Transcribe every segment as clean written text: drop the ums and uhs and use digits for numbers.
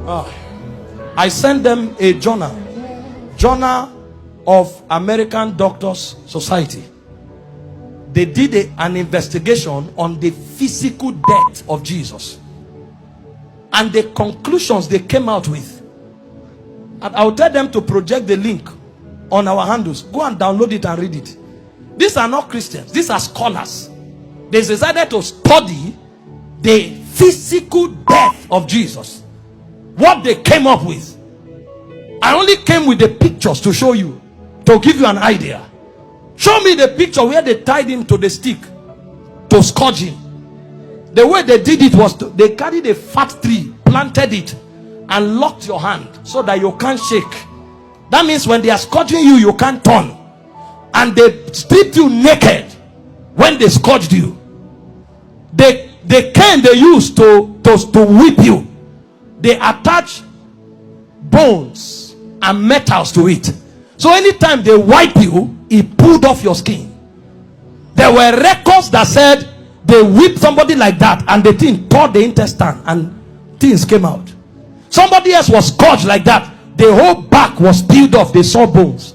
I sent them a journal of American Doctors Society. They did an investigation on the physical death of Jesus and the conclusions they came out with. And I'll tell them to project the link on our handles. Go and download it and read it. These are not Christians. These are scholars. They decided to study the physical death of Jesus. What they came up with. I only came with the pictures to show you, to give you an idea. Show me the picture where they tied him to the stick to scourge him. The way they did it was they carried a fat tree, planted it, and locked your hand so that you can't shake. That means when they are scourging you, you can't turn. And they stripped you naked when they scourged you. The cane they used to whip you, they attach bones and metals to it. So anytime they wipe you, it pulled off your skin. There were records that said they whipped somebody like that and the thing tore the intestine and things came out. Somebody else was scourged like that. The whole back was peeled off. They saw bones.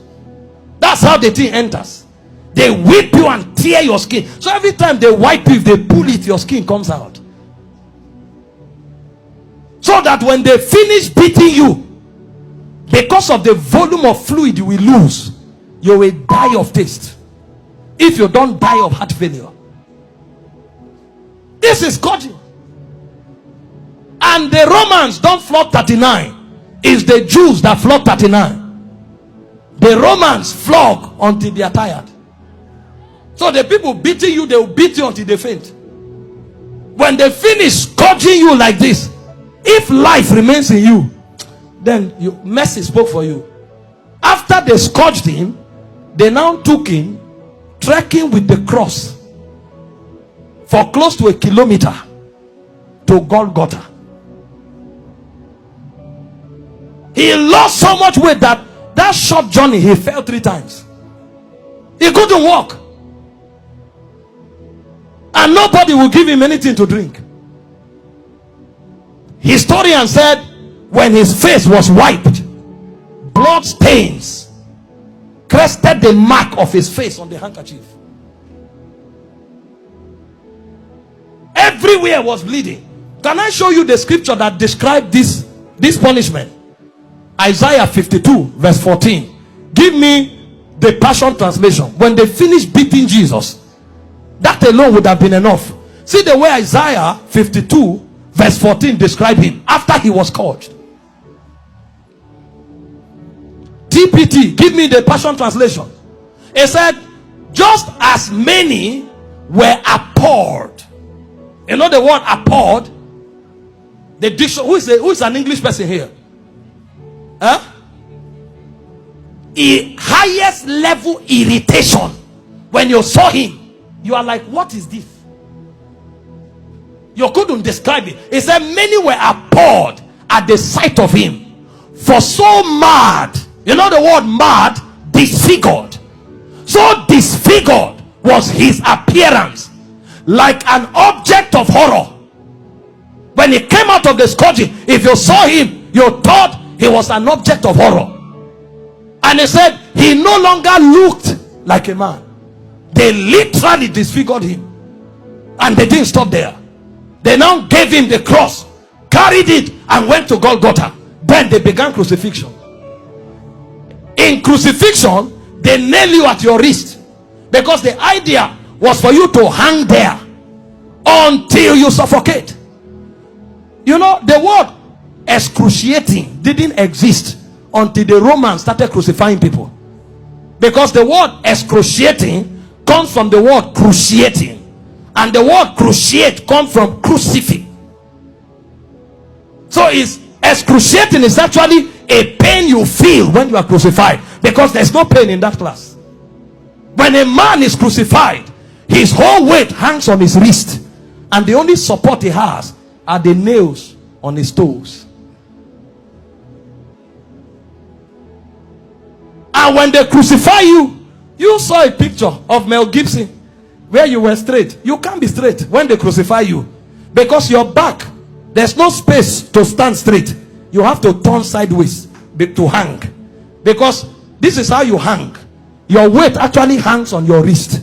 That's how the thing enters. They whip you and tear your skin. So every time they wipe you, if they pull it, your skin comes out. So that when they finish beating you, because of the volume of fluid you will lose, you will die of taste. If you don't die of heart failure. This is scourging. And the Romans don't flog 39. It's the Jews that flog 39. The Romans flog until they are tired. So the people beating you, they will beat you until they faint. When they finish scourging you like this, if life remains in you, then mercy spoke for you. After they scourged him, they now took him trekking with the cross for close to 1 kilometer to Golgotha. He lost so much weight that short journey he fell 3 times. He couldn't walk. And nobody will give him anything to drink. Historian said when his face was wiped, blood stains crested the mark of his face on the handkerchief. Everywhere was bleeding. Can I show you the scripture that described this punishment? Isaiah 52 verse 14. Give me the Passion Translation. When they finished beating Jesus, that alone would have been enough. See the way Isaiah 52 verse 14 described him after he was scourged. TPT, give me the Passion Translation. It said, just as many were abhorred. You know the word abhorred? The dictionary. Who is an English person here? Huh? Highest level irritation. When you saw him, you are like, what is this? You couldn't describe it. It said many were abhorred at the sight of him, for so mad. You know the word mad? Disfigured. So disfigured was his appearance, like an object of horror. When he came out of the scourging, if you saw him, you thought he was an object of horror. And he said he no longer looked like a man. They literally disfigured him. And they didn't stop there. They now gave him the cross, carried it, and went to Golgotha. Then they began crucifixion. In crucifixion, they nail you at your wrist, because the idea was for you to hang there until you suffocate. You know, the word excruciating didn't exist until the Romans started crucifying people, because the word excruciating comes from the word cruciating, and the word cruciate comes from crucifix. So it's excruciating is actually a pain you feel when you are crucified, because there's no pain in that class. When a man is crucified, his whole weight hangs on his wrist, and the only support he has are the nails on his toes. And when they crucify you, you saw a picture of Mel Gibson where you were straight. You can't be straight when they crucify you, because your back, there's no space to stand straight. you have to turn sideways to hang. Because this is how you hang. Your weight actually hangs on your wrist.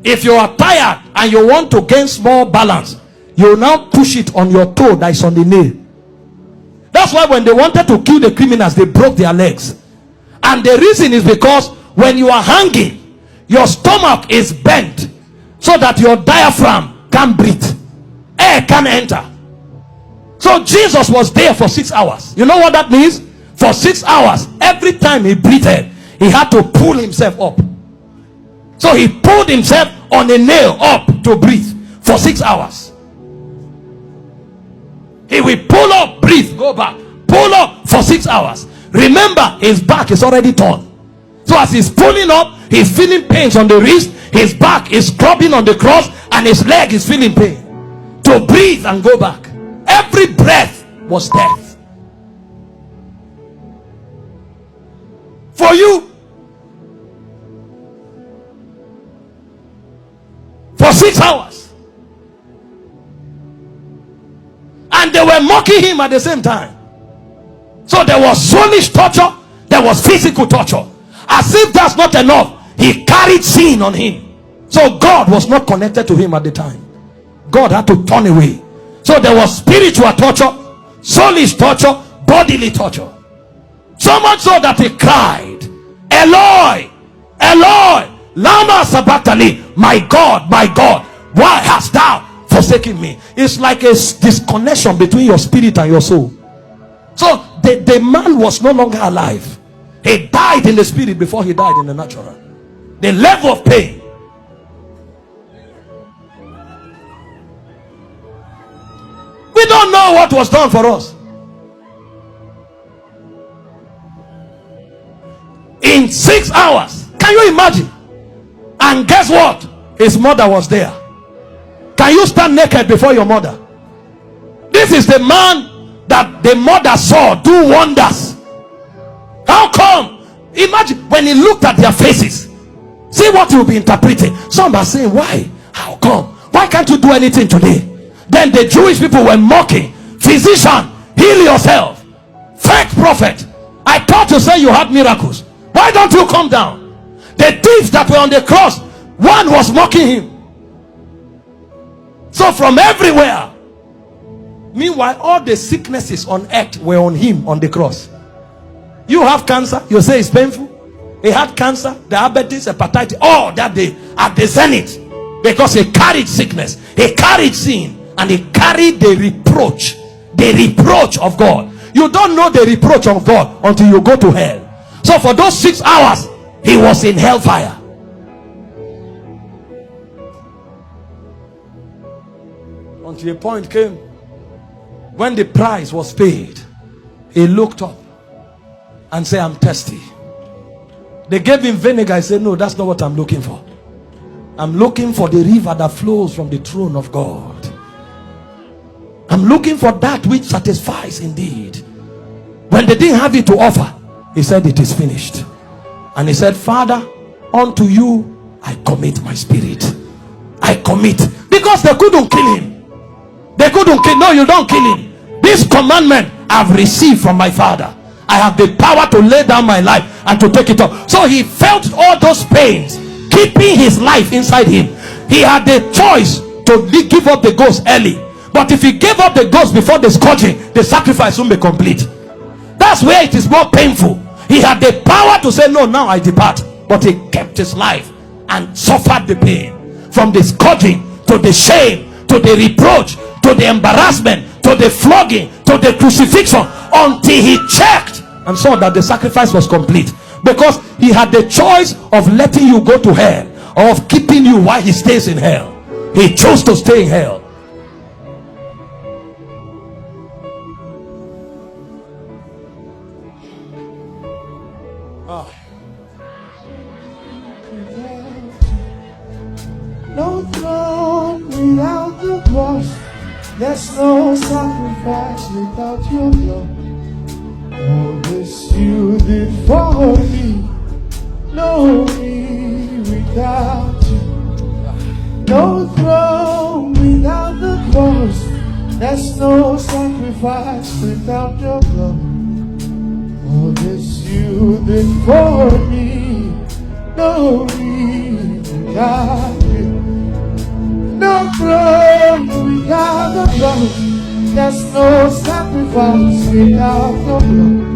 If you are tired and you want to gain small balance, you now push it on your toe that is on the nail. That's why when they wanted to kill the criminals, they broke their legs. And the reason is because when you are hanging, your stomach is bent so that your diaphragm can't breathe. Air can't enter. So Jesus was there for 6 hours. You know what that means? For 6 hours, every time he breathed, he had to pull himself up. So he pulled himself on a nail up to breathe for 6 hours. He will pull up, breathe, go back, pull up for 6 hours. Remember, his back is already torn. So as he's pulling up, he's feeling pains on the wrist, his back is scrubbing on the cross, and his leg is feeling pain. To breathe and go back. Every breath was death. For you. For 6 hours. And they were mocking him at the same time. So there was soulish torture, there was physical torture. As if that's not enough, he carried sin on him. So God was not connected to him at the time. God had to turn away. So there was spiritual torture, soulish torture, bodily torture. So much so that he cried, Eloi, Eloi, lama sabachthani, my God, why hast thou forsaken me? It's like a disconnection between your spirit and your soul. So the man was no longer alive. He died in the spirit before he died in the natural. The level of pain. We don't know what was done for us. In 6 hours. Can you imagine? And guess what? His mother was there. Can you stand naked before your mother? This is the man that the mother saw do wonders. How come? Imagine when he looked at their faces. See what you'll be interpreting. Some are saying, why? How come? Why can't you do anything today? Then the Jewish people were mocking. Physician, heal yourself. Fake prophet, I thought you said you had miracles. Why don't you come down? The thieves that were on the cross, one was mocking him. So from everywhere. Meanwhile, all the sicknesses on earth were on him on the cross. You have cancer, you say it's painful. He had cancer, diabetes, hepatitis, all that day at the zenith. Because he carried sickness, he carried sin, and he carried the reproach of God. You don't know the reproach of God until you go to hell. So for those 6 hours, he was in hellfire. Until a point came when the price was paid, he looked up and said, I'm thirsty. They gave him vinegar. He said, no, that's not what I'm looking for. I'm looking for the river that flows from the throne of God. I'm looking for that which satisfies indeed. When they didn't have it to offer, he said, it is finished. And he said, Father, unto you I commit my spirit. I commit. Because they couldn't kill him. They couldn't kill. No, you don't kill him. This commandment I've received from my Father. I have the power to lay down my life and to take it up. So he felt all those pains keeping his life inside him. He had the choice to give up the ghost early. But if he gave up the ghost before the scourging, the sacrifice won't be complete. That's where it is more painful. He had the power to say, no, now I depart. But he kept his life and suffered the pain. From the scourging, to the shame, to the reproach, to the embarrassment, to the flogging, to the crucifixion, until he checked and saw that the sacrifice was complete. Because he had the choice of letting you go to hell or of keeping you while he stays in hell. He chose to stay in hell. No throne without the cross. There's no sacrifice without your blood. All this you did for me. No me without you. No throne without the cross. There's no sacrifice without your blood. All this you did for me. No need without you. No throne without the blood. There's no sacrifice without the blood.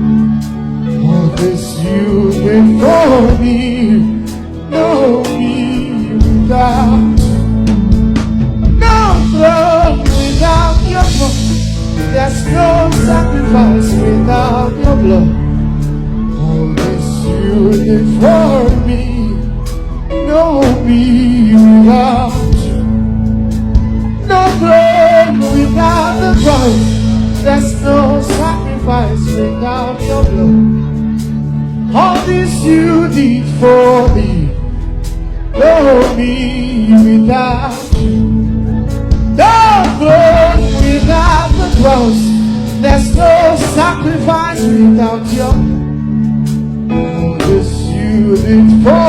All this you did for me. No need without you. No throne without your blood. There's no sacrifice without your blood. All this you did for me. No me without you. No throne without the cross. There's no sacrifice without your blood. All this you did for me. No me without you. No throne without the cross. There's no sacrifice without your blood. All this you did for